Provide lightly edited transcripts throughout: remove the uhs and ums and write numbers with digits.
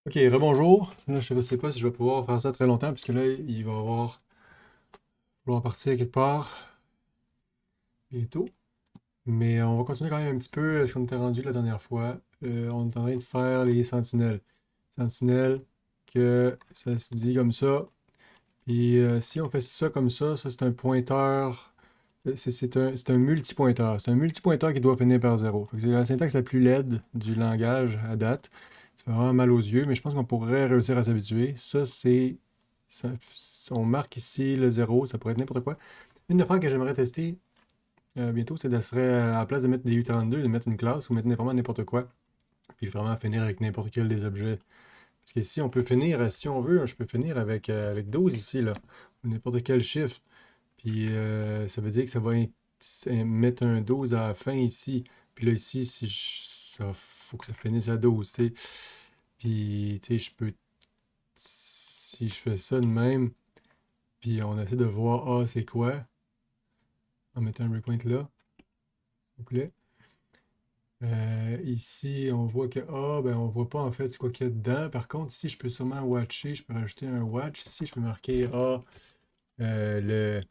Ok, rebonjour. Là, je ne sais pas si je vais pouvoir faire ça très longtemps, puisque là, il va vouloir partir quelque part bientôt. Mais on va continuer quand même un petit peu ce qu'on était rendu la dernière fois. On est en train de faire les sentinelles. Sentinelles, que ça se dit comme ça. Puis si on fait ça comme ça c'est un pointeur. C'est un multipointeur. C'est un multipointeur qui doit finir par zéro. Fait que c'est la syntaxe la plus laide du langage à date. Ça fait vraiment mal aux yeux, mais je pense qu'on pourrait réussir à s'habituer. ça- on marque ici le zéro, ça pourrait être n'importe quoi. Une affaire que j'aimerais tester bientôt, c'est de serait, à la place de mettre des U32, de mettre une classe ou mettre vraiment n'importe quoi. Puis vraiment finir avec n'importe quel des objets. Parce qu'ici, on peut finir, si on veut, je peux finir avec 12 ici, là. Ou n'importe quel chiffre. Puis ça veut dire que ça va mettre un 12 à la fin ici. Puis là, ici, ça faut que ça finisse à 12, tu sais. Puis, tu sais, si je fais ça de même, puis on essaie de voir A, c'est quoi, en mettant un breakpoint là, s'il vous plaît. Ici, on voit que A, ben, on voit pas en fait c'est quoi qu'il y a dedans. Par contre, ici, je peux sûrement watcher, je peux rajouter un watch. Ici, je peux marquer A, le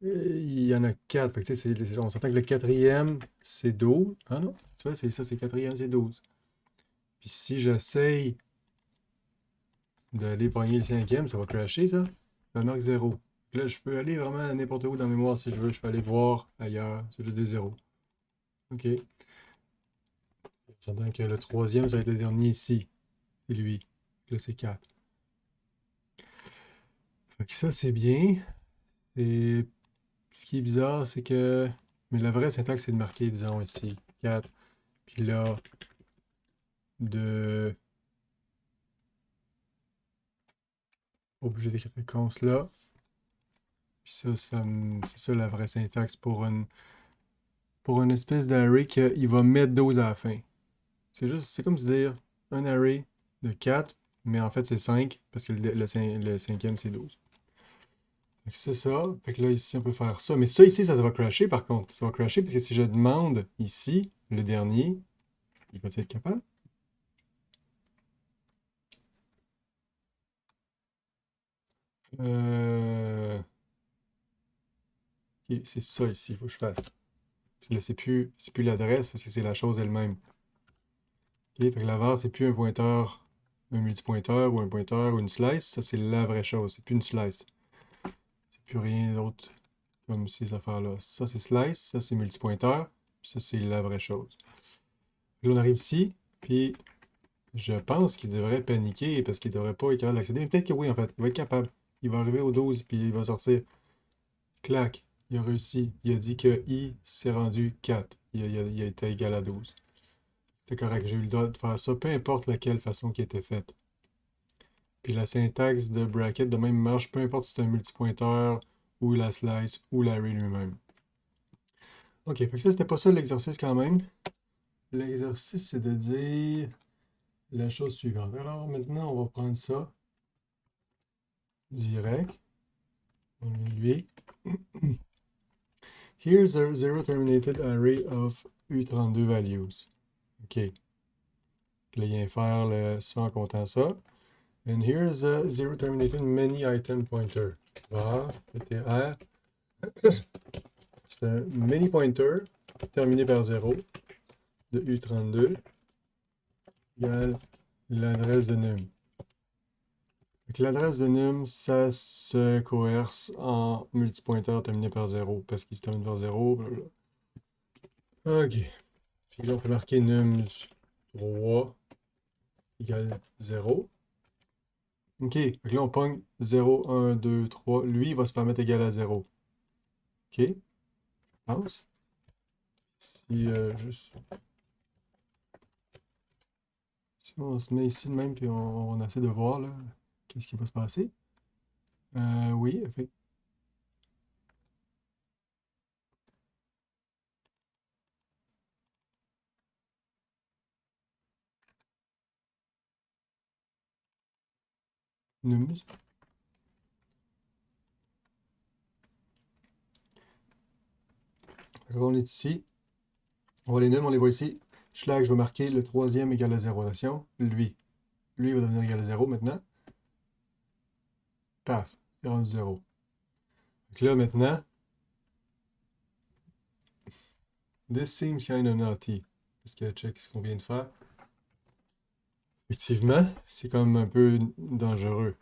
il y en a 4. Fait que, tu sais, on s'entend que le quatrième, c'est 12. Ah non, tu vois, c'est ça, c'est le quatrième, c'est 12. Puis si j'essaye d'aller pogner le cinquième, ça va crasher, ça. Ça marque 0. Là, je peux aller vraiment n'importe où dans la mémoire si je veux. Je peux aller voir ailleurs. C'est juste des zéros. OK. On s'entend que le troisième, ça va être le dernier ici. C'est lui. Là, c'est 4. Fait que ça, c'est bien. Et ce qui est bizarre, c'est que. Mais la vraie syntaxe, c'est de marquer, disons, ici, 4. Puis là, de objet d'écrire const là. Puis c'est ça la vraie syntaxe pour une espèce d'array qu'il va mettre 12 à la fin. C'est comme se dire un array de 4, mais en fait c'est 5, parce que le cinquième c'est 12. Fait que c'est ça. Fait que là, ici, on peut faire ça. Mais ça, ici, ça va crasher par contre. Ça va crasher parce que si je demande ici, le dernier, il va être capable? Euh... ok, c'est ça ici, il faut que je fasse. Puis là, c'est plus l'adresse parce que c'est la chose elle-même. Ok, fait que la var, c'est plus un pointeur, un multipointeur ou un pointeur ou une slice. Ça, c'est la vraie chose. C'est plus une slice. C'est plus rien d'autre comme ces affaires-là. Ça, c'est slice. Ça, c'est multipointeur. Puis ça, c'est la vraie chose. Là, on arrive ici. Puis, je pense qu'il devrait paniquer parce qu'il devrait pas être capable d'accéder. Mais peut-être que oui, en fait. Il va être capable. Il va arriver au 12 puis il va sortir. Clac. Il a réussi. Il a dit que i s'est rendu 4. Il a été égal à 12. C'était correct. J'ai eu le droit de faire ça, peu importe laquelle façon qui était faite. Puis la syntaxe de bracket de même marche, peu importe si c'est un multipointeur ou la slice ou l'array lui-même. Ok, fait que ça, c'était pas ça l'exercice quand même. L'exercice, c'est de dire la chose suivante. Alors maintenant, on va prendre ça direct. On lui. Here's a zero terminated array of U32 values. Ok. Là, il vient faire ça en comptant ça. And here's a zero terminated many item pointer. Var, PTR. C'est un many pointer terminé par 0 de U32 égale l'adresse de num. Donc l'adresse de num, ça se coerce en multipointeur terminé par 0 parce qu'il se termine par 0. Blablabla. Ok. Puis là, on peut marquer nums 3 égale 0. Ok. Donc là, on pogne 0, 1, 2, 3. Lui, il va se permettre égal à 0. Ok. Je pense. Si, si on se met ici de même, puis on essaie de voir, là, qu'est-ce qui va se passer. Oui, nums. Donc, on est ici. On voit les nums, on les voit ici. Schlag, je vais marquer le troisième égal à 0 nation. Lui. lui, il va devenir égal à 0 maintenant. Paf, il est rendu 0. Donc là, maintenant, this seems kind of naughty. Parce que check ce qu'on vient de faire. Effectivement, c'est comme un peu dangereux.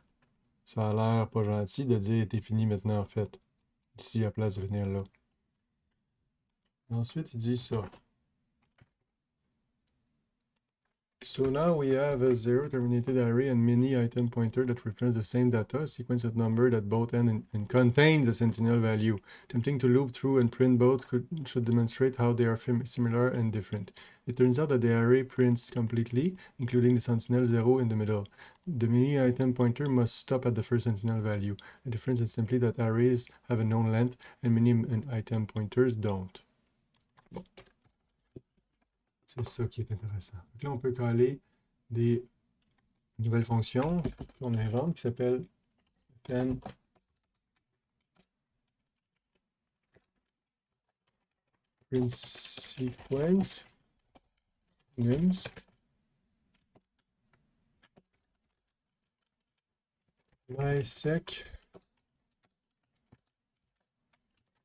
Ça a l'air pas gentil de dire t'es fini maintenant en fait. Ici, à place de venir là. Ensuite, il dit ça. So now we have a zero terminated array and many item pointer that represents the same data, a sequence of number that both end and contains a sentinel value. Attempting to loop through and print both should demonstrate how they are similar and different. It turns out that the array prints completely, including the sentinel 0 in the middle. The mini item pointer must stop at the first sentinel value. The difference is simply that arrays have a known length and mini item pointers don't. Bon. C'est ça qui est intéressant. Donc là, on peut caler des nouvelles fonctions qu'on invente qui s'appellent fn print sequence nums mysec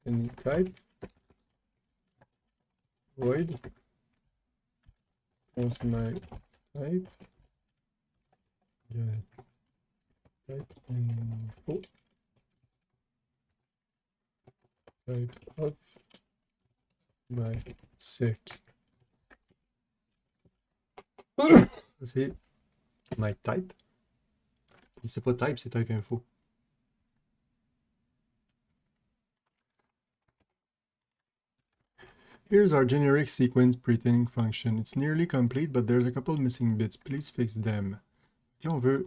any type void const my type type info type of mysec. C'est my type. C'est pas type, c'est type info. Here's our generic sequence printing function. It's nearly complete, but there's a couple missing bits. Please fix them. Et on veut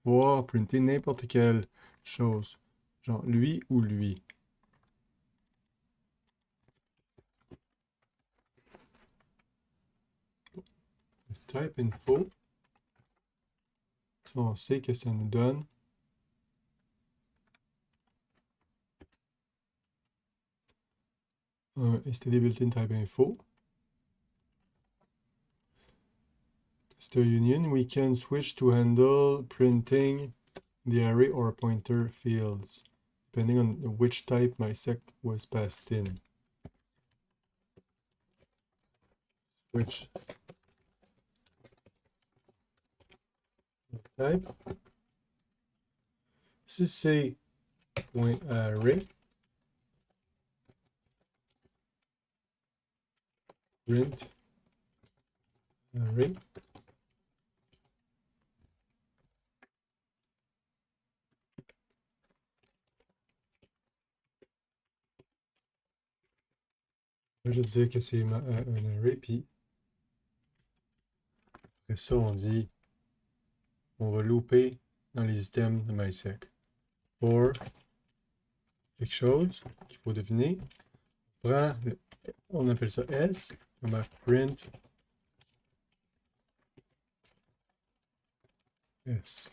pouvoir printer n'importe quelle chose. Genre lui ou lui. Type info. On sait que ça nous donne un std built-in type info. Std union, we can switch to handle printing the array or pointer fields, depending on which type mysec was passed in. Switch type. Si c'est .array, print array. Je vais dire que c'est un array, puis après ça, on dit, on va looper dans les items de mysec. For quelque chose qu'il faut deviner. On appelle ça S, on va print S.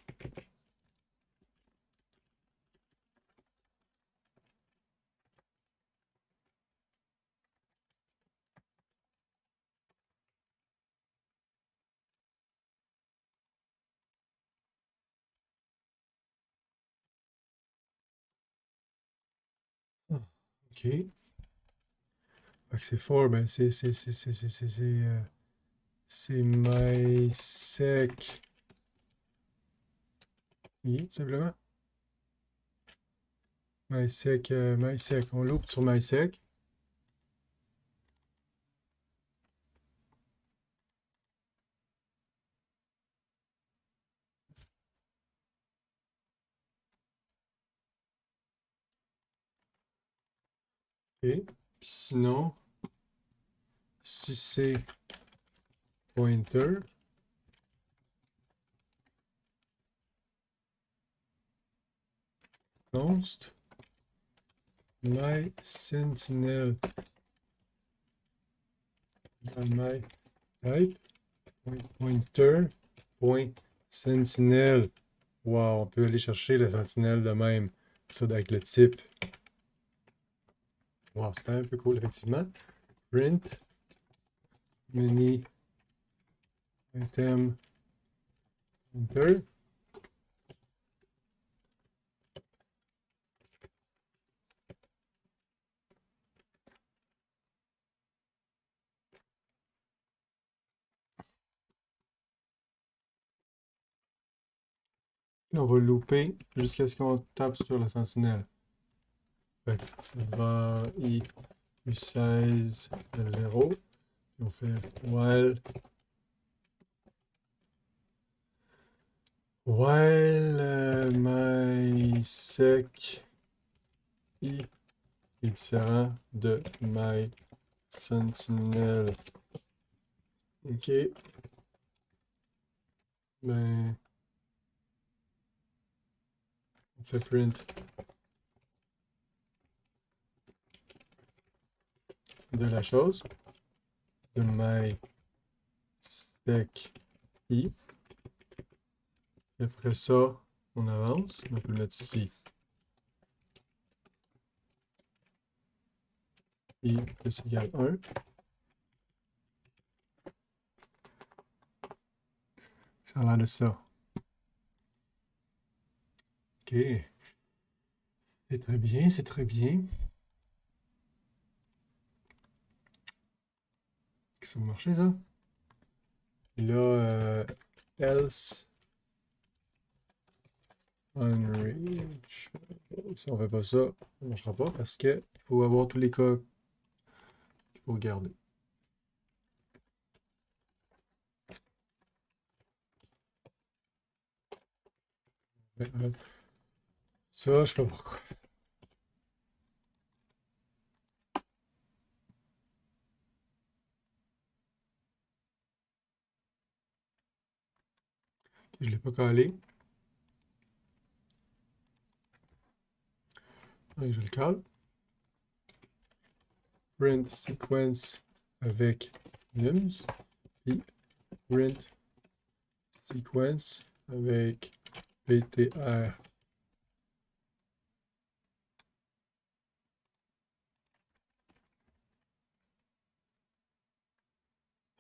OK. C'est fort, ben c'est mysec. Oui, tout simplement. Mysec, mysec. On loupe sur mysec. OK. Puis sinon, si c'est pointer, const my sentinel my type pointer point sentinel. Wow, on peut aller chercher la sentinelle de même. Ça avec le type. Wow, c'était un peu cool, effectivement. Print many item Enter. Là, on va louper jusqu'à ce qu'on tape sur la sentinelle. Fait que c'est var i u16 0. On fait while mySec i est différent de mySentinel. Ok. Ben, on fait print de la chose, de mySec i. Et après ça, on avance. On peut le mettre ici. I plus égale 1. Ça a l'air de ça. Ok. C'est très bien, c'est très bien. Ça va marcher, ça? Et là, else unreach. Si on fait pas ça, ça ne marchera pas parce que il faut avoir tous les cas qu'il faut garder. Ça, je sais pas pourquoi. Je l'ai pas calé. Ouais, je le cale. Print sequence avec nums. Puis print sequence avec ptr.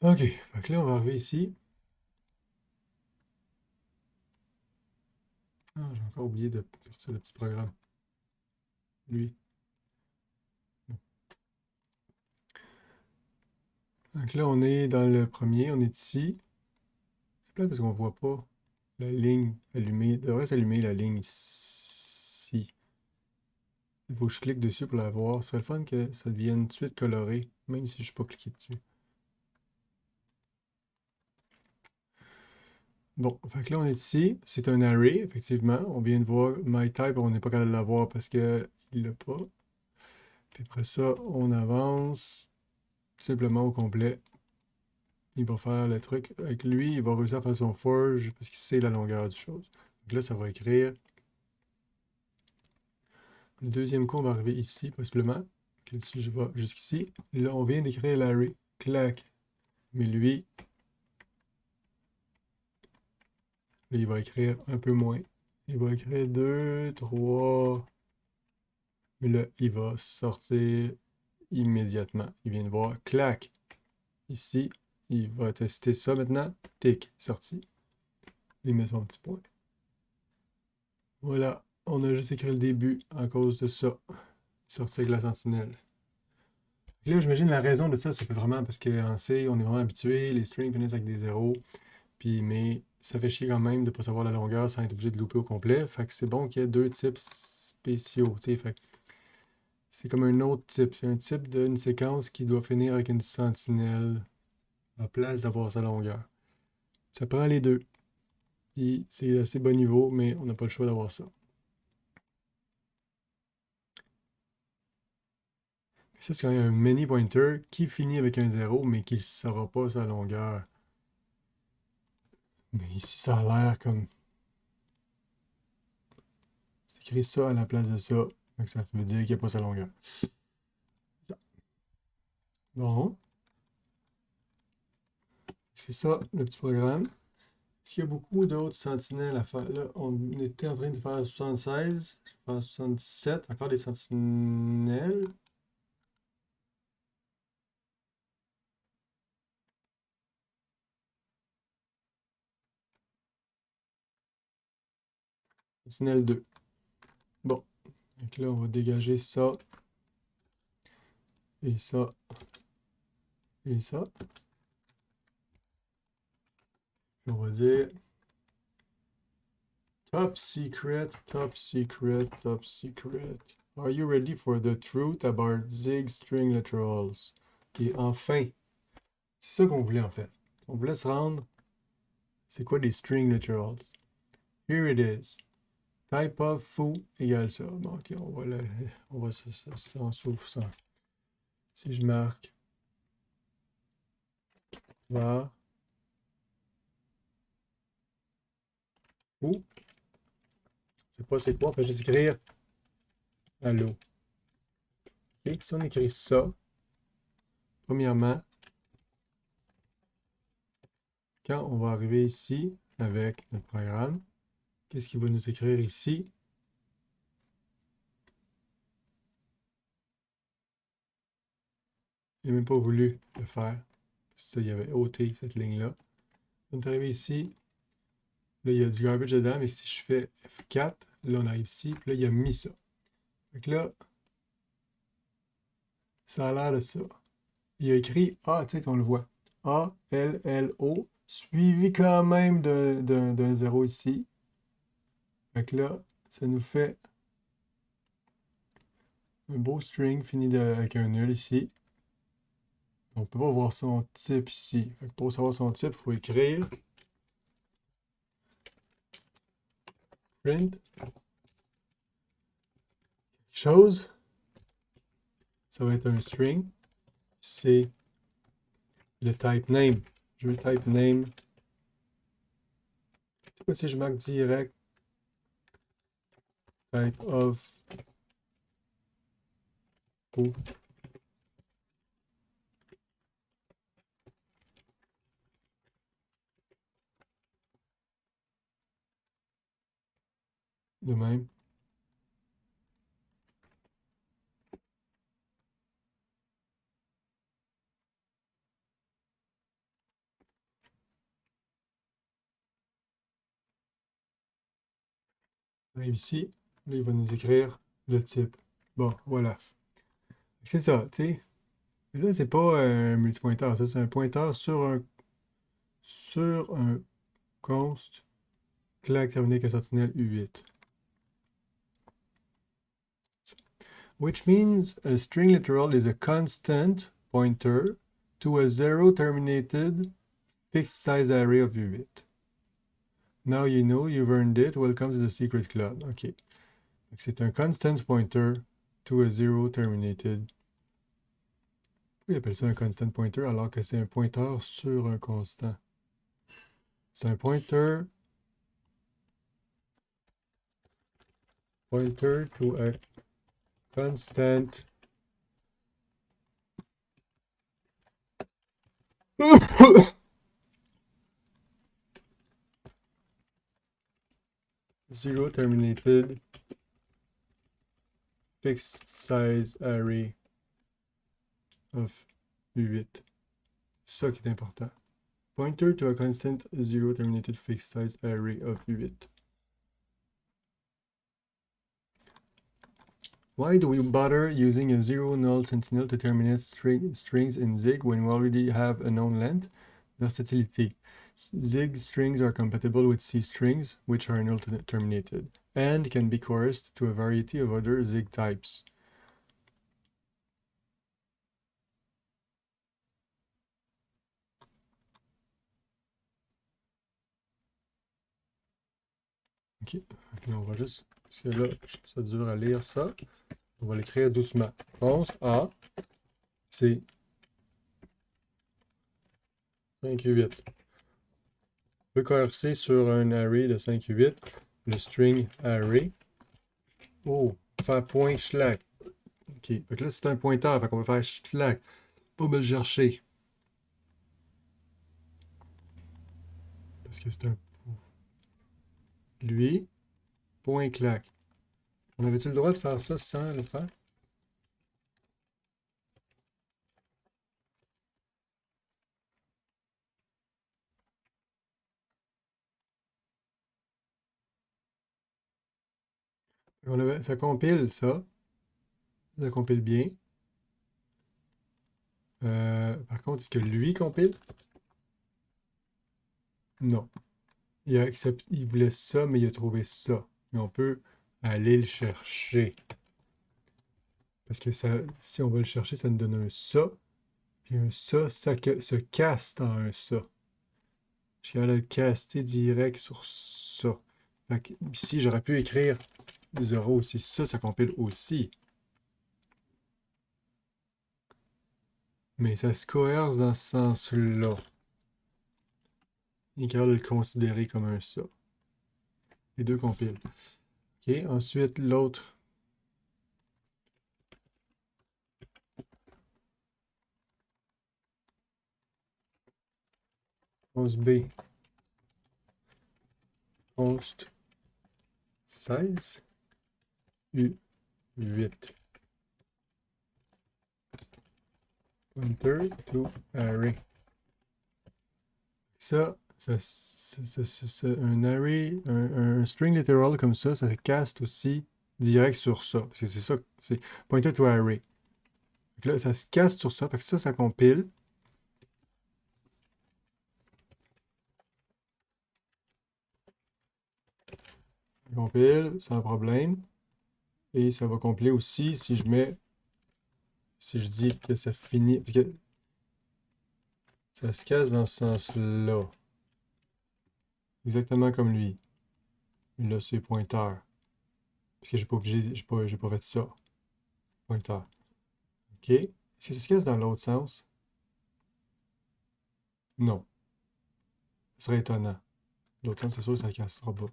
Ok, fait que là, on va arriver ici. Ah, j'ai encore oublié de partir le petit programme. Lui. Donc là, on est dans le premier, on est ici. C'est plate parce qu'on voit pas la ligne allumée. Devrait s'allumer la ligne ici. Il faut que je clique dessus pour la voir. Ce serait le fun que ça devienne tout de suite coloré, même si je ne suis pas cliqué dessus. Bon, fait que là, on est ici. C'est un array, effectivement. On vient de voir myType, on n'est pas capable de l'avoir parce qu'il ne l'a pas. Puis après ça, on avance simplement au complet. Il va faire le truc. Avec lui, il va réussir à faire son forge parce qu'il sait la longueur du chose. Donc là, ça va écrire. Le deuxième coup, on va arriver ici, possiblement. Donc là, si je vais jusqu'ici. Là, on vient d'écrire l'array. Clac. Mais lui, là, il va écrire un peu moins. Il va écrire 2, 3. Mais là, il va sortir immédiatement. Il vient de voir. Clac. Ici, il va tester ça maintenant. Tic. Sorti. Il met son petit point. Voilà. On a juste écrit le début à cause de ça. Sorti avec la sentinelle. Et là, j'imagine la raison de ça, c'est vraiment parce qu'en C, on est vraiment habitué, les strings finissent avec des zéros, puis mais ça fait chier quand même de ne pas savoir la longueur sans être obligé de louper au complet. Fait que c'est bon qu'il y ait deux types spéciaux, tu sais. Fait que c'est comme un autre type. C'est un type d'une séquence qui doit finir avec une sentinelle à place d'avoir sa longueur. Ça prend les deux. Puis c'est assez bon niveau, mais on n'a pas le choix d'avoir ça. Ça, c'est quand même un many pointer qui finit avec un zéro, mais qui ne saura pas sa longueur. Mais ici, ça a l'air comme. C'est écrit ça à la place de ça. Donc ça veut dire qu'il n'y a pas sa longueur. Bon. C'est ça, le petit programme. Est-ce qu'il y a beaucoup d'autres sentinelles à faire? Là, on était en train de faire 76, faire 77, encore des sentinelles. sentinelle 2. Bon. Donc là, on va dégager ça. Et ça. Et ça. Puis on va dire top secret, top secret, top secret. Are you ready for the truth about Zig string literals? Ok, enfin. C'est ça qu'on voulait en fait. On voulait se rendre. C'est quoi des string literals? Here it is. Type of foo égale ça. Bon, ok, on va se lancer ça. Si je marque var foo, je sais pas c'est quoi, on peut juste écrire allô. Ok, si on écrit ça, premièrement, quand on va arriver ici avec notre programme, qu'est-ce qu'il va nous écrire ici? Il n'a même pas voulu le faire. Ça, il avait ôté cette ligne-là. On est arrivé ici. Là, il y a du garbage dedans, mais si je fais F4, là, on arrive ici, puis là, il a mis ça. Donc là, ça a l'air de ça. Il a écrit A, tu sais, on le voit. A, L, L, O, suivi quand même d'un zéro ici. Donc là, ça nous fait un beau string fini avec un nul ici. On ne peut pas voir son type ici. Pour savoir son type, il faut écrire print quelque chose. Ça va être un string. C'est le type name. Je veux type name. C'est quoi si je marque direct type of foo. De même. On arrive ici. Là, il va nous écrire le type. Bon, voilà. C'est ça, tu sais. Là, c'est pas un multipointeur. Ça, c'est un pointeur sur un const claque terminé avec un sentinelle U8. Which means a string literal is a constant pointer to a zero terminated fixed size array of U8. Now you know you've earned it. Welcome to the secret club. OK. C'est un constant pointer to a zero terminated. Pourquoi il appelle ça un constant pointer alors que c'est un pointeur sur un constant? C'est un pointer to a constant zero terminated fixed size array of U8. C'est ça qui est important. Pointer to a constant zero terminated fixed size array of U8. Why do we bother using a zero null sentinel to terminate strings in Zig when we already have a known length? Versatility. Zig strings are compatible with C strings, which are null terminated, and can be coerced to a variety of other Zig types. Ok, là, on va juste, parce que là, ça dure à lire ça. On va l'écrire doucement. Réponse A, C, 5 8. On peut coercer sur un array de 5 8, le string array. Oh, faire point schlag. Ok, donc là c'est un pointeur, fait qu'on va faire schlag. Pas me le chercher. Parce que c'est un. Lui, point clac. On avait-tu le droit de faire ça sans le faire? Ça compile ça. Ça compile bien. Par contre, est-ce que lui compile? Non. Il voulait ça, mais il a trouvé ça. Mais on peut aller le chercher. Parce que ça, si on va le chercher, ça nous donne un ça. Puis un ça, se caste en un ça. Je suis allé le caster direct sur ça. Fait que ici, j'aurais pu écrire 0 aussi. Ça compile aussi. Mais ça se coerce dans ce sens-là. Il est capable de le considérer comme un ça. Les deux compilent. OK, ensuite, l'autre. Const B. Const 16. U8. Pointer to array. Un array, un string literal comme ça caste aussi direct sur ça. Parce que c'est ça, c'est pointer to array. Donc là, ça se caste sur ça. Fait que ça compile. Ça compile sans problème. Et ça va compiler aussi si je dis que ça finit, parce que ça se casse dans ce sens-là. Exactement comme lui. Là, c'est pointeur. Parce que j'ai pas obligé, j'ai pas fait ça. Pointeur. OK. Est-ce que ça se casse dans l'autre sens? Non. Ce serait étonnant. L'autre sens, c'est sûr que ça ne cassera pas.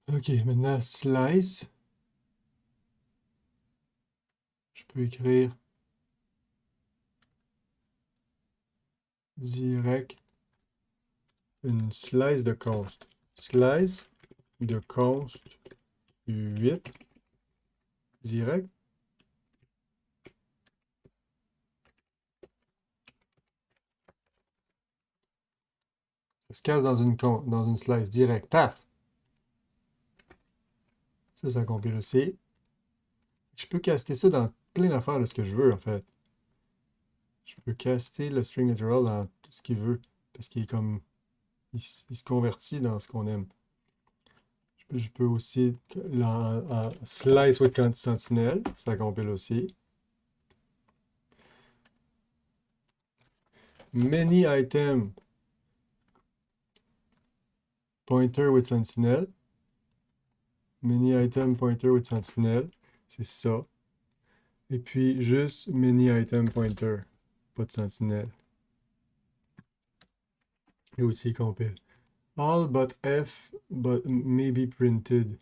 OK, maintenant, slice. Je peux écrire direct une slice de const. Slice de const 8 direct. Ça se casse dans une slice direct. Paf! Ça compile aussi. Je peux caster ça dans plein d'affaires de ce que je veux, en fait. Je peux caster le string literal dans tout ce qu'il veut. Parce qu'il est comme. Il se convertit dans ce qu'on aime. Je peux aussi en slice with sentinel. Ça compile aussi. Many item pointer with sentinel. Many item pointer with sentinel. C'est ça. Et puis juste many item pointer. Pas de sentinelle. Et aussi compile. All but F but may be printed.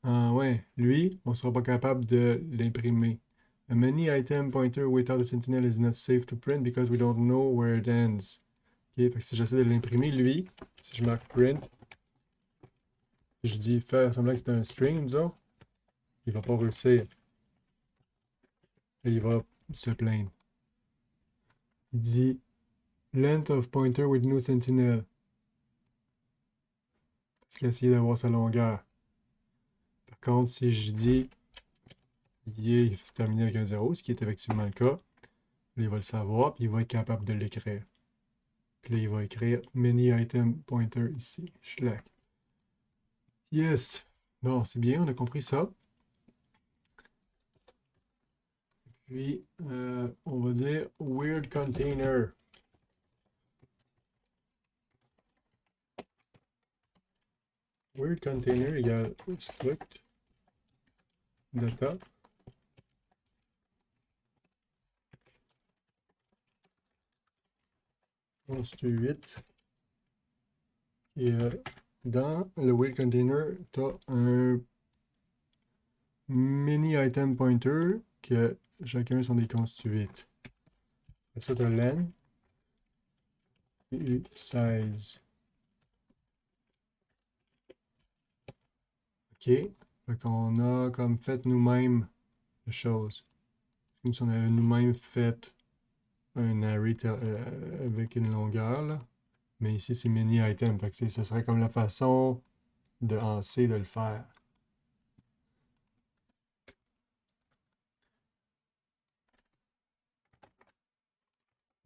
Ah ouais, lui, on sera pas capable de l'imprimer. A many item pointer without a sentinel is not safe to print because we don't know where it ends. Ok, fait que si j'essaie de l'imprimer, lui, si je marque print, je dis faire semblant que c'est un string, disons, il va pas réussir. Et il va se plaindre. Il dit length of pointer with no sentinel. Parce qu'il a essayé d'avoir sa longueur. Par contre, si je dis il est terminé avec un 0, ce qui est effectivement le cas, il va le savoir, puis il va être capable de l'écrire. Puis là, il va écrire many item pointer ici. Schlack. Yes! Bon, c'est bien, on a compris ça. Puis, on va dire weird container. Weird container égale struct data. Const 8. Et dans le weird container, tu as un mini item pointer que chacun sont des const 8. Ça, tu as len et size. OK. Fait qu'on a comme fait nous-mêmes la chose. Comme si on avait nous-mêmes fait un array avec une longueur, là. Mais ici, c'est mini item. Fait que ça serait comme la façon en C de le faire.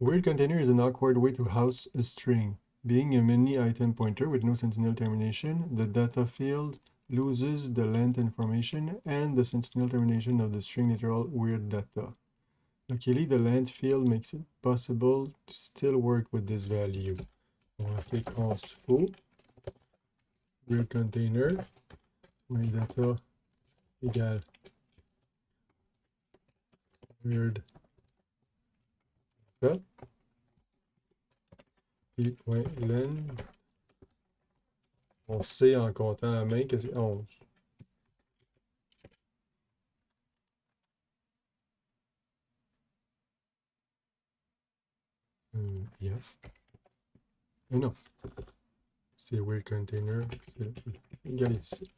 Weird container is an awkward way to house a string. Being a many item pointer with no sentinel termination, the data field loses the length information and the sentinel termination of the string literal weird data. Luckily, the length field makes it possible to still work with this value. On va appeler const foo weird container weird data égale weird data puis point len. On sait en comptant à main que c'est 11. Yeah. Mais non. C'est weird container. C'est égal ici.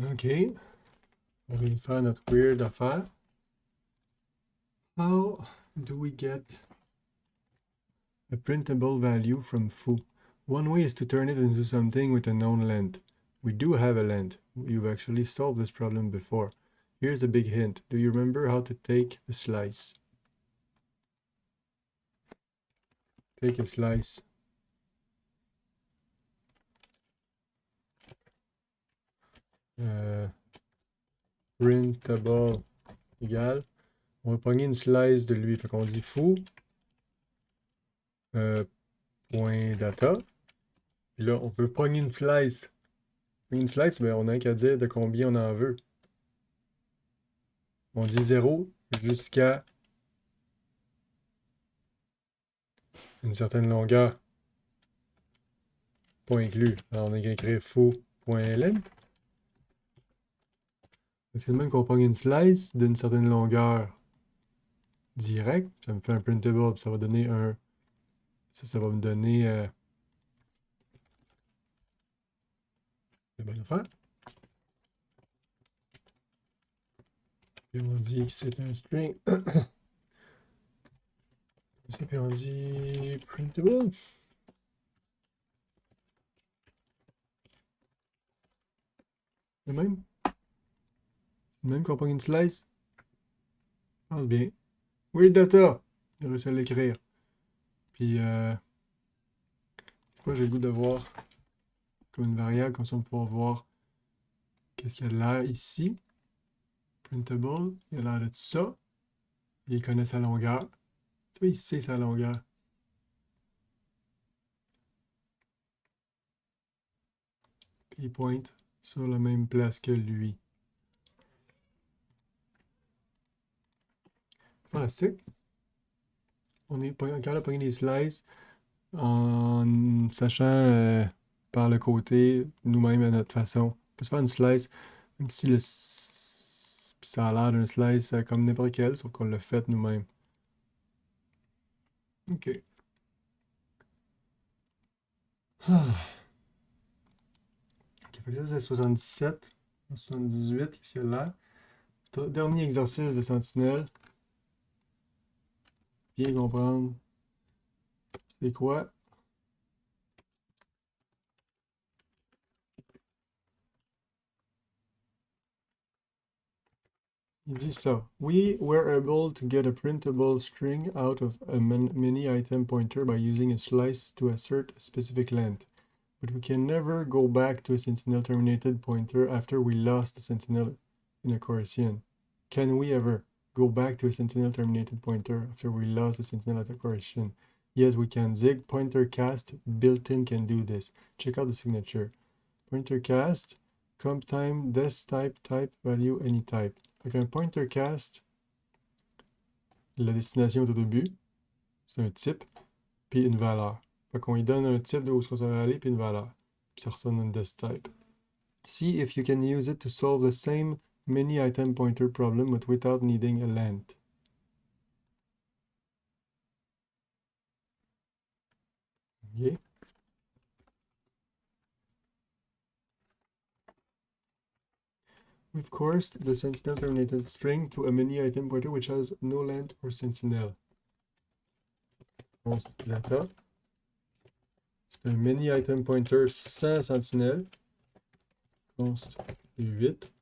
OK. On va faire notre weird affaire. How do we get a printable value from foo? One way is to turn it into something with a known length. We do have a length. You've actually solved this problem before. Here's a big hint. Do you remember how to take a slice? Take a slice. Printable égale. On va pogner une slice de lui. Fait qu'on dit foo point data. Puis là, on peut pogner une slice. Une slice, ben, on n'a qu'à dire de combien on en veut. On dit 0 jusqu'à une certaine longueur. Pas inclus. Alors, on a qu'à écrire foo.ln. C'est le même qu'on pogne une slice d'une certaine longueur directe. Ça me fait un printable. Ça va donner un... Ça va me donner... la bonne affaire. Puis on dit que c'est un string. Ça, puis on dit printable. Le même. Le même qu'on pogne une slice. Je pense bien. Weird data. J'ai réussi à l'écrire. Puis, je sais pas, j'ai le goût de voir comme une variable, comme ça on pourra voir qu'est-ce qu'il y a de l'air ici. Printable, il y a l'air de ça. Il connaît sa longueur. Tu vois, il sait sa longueur. Puis il pointe sur la même place que lui. Fantastique. On est capable de pogner des slices en sachant par le côté nous-mêmes à notre façon. On peut se faire une slice, même si ça a l'air d'une slice comme n'importe quelle, sauf qu'on l'a fait nous-mêmes. OK. OK, fait que ça c'est 77. 78, qu'est-ce qu'il y a là? Dernier exercice de Sentinelle. Bien comprendre c'est quoi. Il dit ça. We were able to get a printable string out of a many item pointer by using a slice to assert a specific length. But we can never go back to a sentinel terminated pointer after we lost the sentinel in a coercion. Can we ever go back to a sentinel terminated pointer after we lost the sentinel at a coercion? Yes, we can. Zig pointer cast built-in can do this. Check out the signature. Pointer cast, comp time, des type value, any type. Fait qu'un pointer cast, la destination est au début, c'est un type, puis une valeur. Fait qu'on lui donne un type de où ça va aller, puis une valeur. Puis ça retourne une des type. See if you can use it to solve the same many item pointer problem but without needing a length. Okay. We've coursed the sentinel terminated string to a many item pointer which has no length or sentinel. Const data C'est un many item pointer sans sentinelle. Const 8.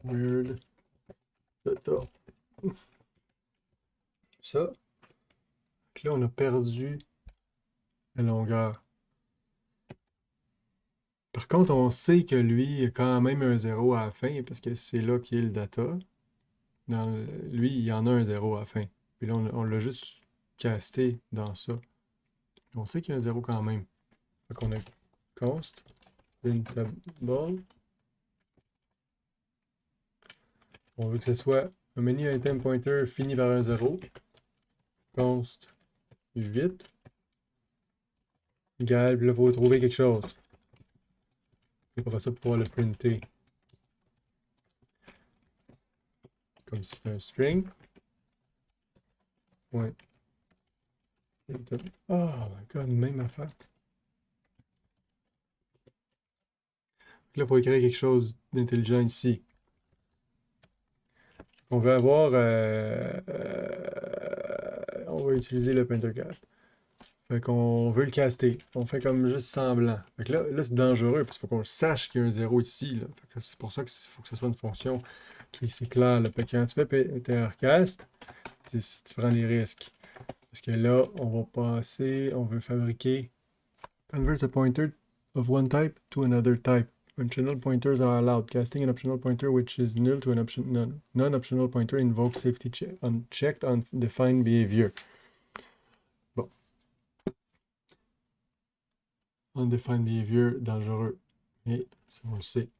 Weird. Data. Ça. Donc là, on a perdu la longueur. Par contre, on sait que lui, il y a quand même un 0 à la fin, parce que c'est là qu'il y a le data. Lui, il y en a un 0 à la fin. Puis là, on l'a juste casté dans ça. On sait qu'il y a un 0 quand même. Fait qu'on a const, printable. On veut que ce soit un many item pointer fini par un 0. Const 8. Égal, puis là, il faut trouver quelque chose. Et pour ça, pour pouvoir le printer. Comme si c'était un string. Ouais. Oh my god, même affaire. Là, il faut écrire quelque chose d'intelligent ici. On veut avoir... on va utiliser le printercast. Fait qu'on veut le caster. On fait comme juste semblant. Fait que là c'est dangereux parce qu'il faut qu'on sache qu'il y a un 0 ici. Là. Fait que c'est pour ça qu'il faut que ce soit une fonction qui c'est clair. Là. Fait que quand tu fais printercast, tu prends des risques. Parce que là, on va passer, on veut fabriquer convert a pointer of one type to another type. Optional pointers are allowed. Casting an optional pointer which is null to an non-optional pointer invokes safety unchecked on defined behavior. Bon. Undefined behavior dangereux. Et ça, on le sait.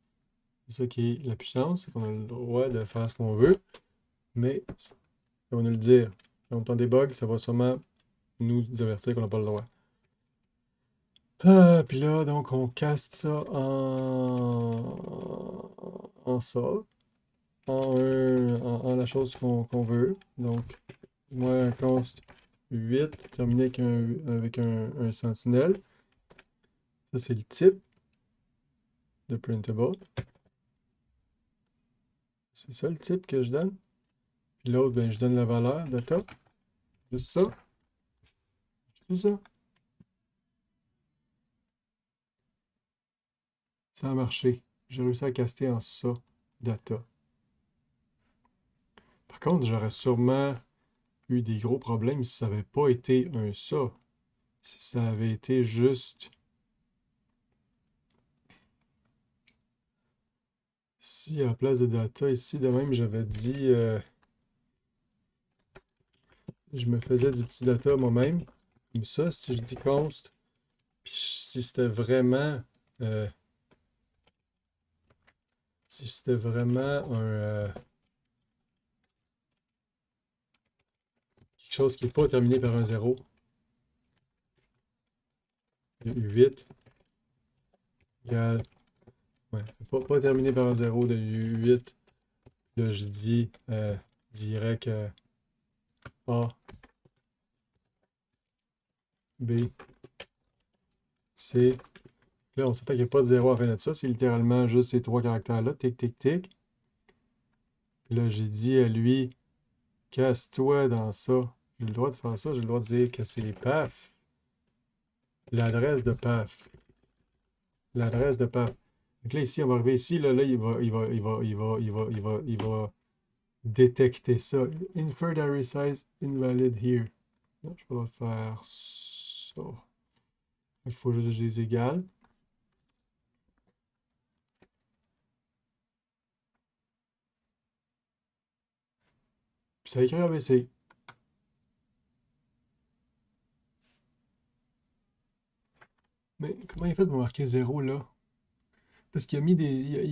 C'est ça qui est la puissance, c'est qu'on a le droit de faire ce qu'on veut, mais ça va nous le dire. Quand on entend des bugs, ça va sûrement nous avertir qu'on n'a pas le droit. Puis là, donc, on caste ça en ça, en la chose qu'on veut. Donc, moi, un const 8, terminé avec un sentinelle. Ça, c'est le type de printable. C'est ça le type que je donne. Puis l'autre, ben, je donne la valeur data. Juste ça. Tout ça. Ça a marché. J'ai réussi à caster en ça, data. Par contre, j'aurais sûrement eu des gros problèmes si ça n'avait pas été un ça. Si ça avait été juste... Si à la place de data, ici, de même, j'avais dit... je me faisais du petit data moi-même. Comme ça, si je dis const, puis si c'était vraiment... si c'était vraiment quelque chose qui n'est pas terminé par un 0. 8 égale... Ouais, pas terminé par un 0 de 8. Là, je dis direct A, B, C. Là, on s'attend qu'il n'y a pas de 0 à la fin de ça. C'est littéralement juste ces trois caractères-là. Tic, tic, tic. Puis là, j'ai dit à lui, casse-toi dans ça. J'ai le droit de faire ça. J'ai le droit de dire que c'est PAF. L'adresse de PAF. L'adresse de PAF. Donc là, ici, on va arriver ici. Là, il va détecter ça. Inferred array size invalid here. Là, je vais faire ça. Il faut juste que je les égale. Puis ça écrit ABC. Mais comment il fait pour marquer 0 là? Parce qu'il a mis des.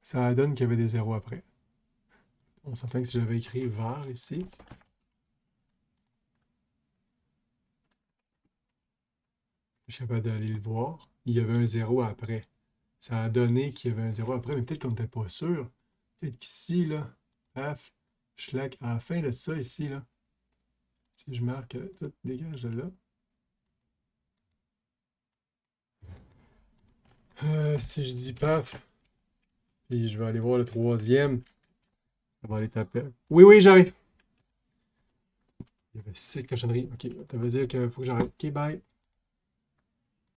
Ça donne qu'il y avait des zéros après. On s'entend que si j'avais écrit var ici, je suis capable d'aller le voir. Il y avait un 0 après. Ça a donné qu'il y avait un 0 après, mais peut-être qu'on n'était pas sûr. Peut-être qu'ici, là, paf, schlack, à la fin de ça, ici, là, si je marque tout dégage de là. Si je dis paf, Puis je vais aller voir le troisième. Ça va aller taper. Oui, oui, j'arrive. Il y avait 6 cochonneries. Ok, ça veut dire qu'il faut que j'arrête. Ok, bye.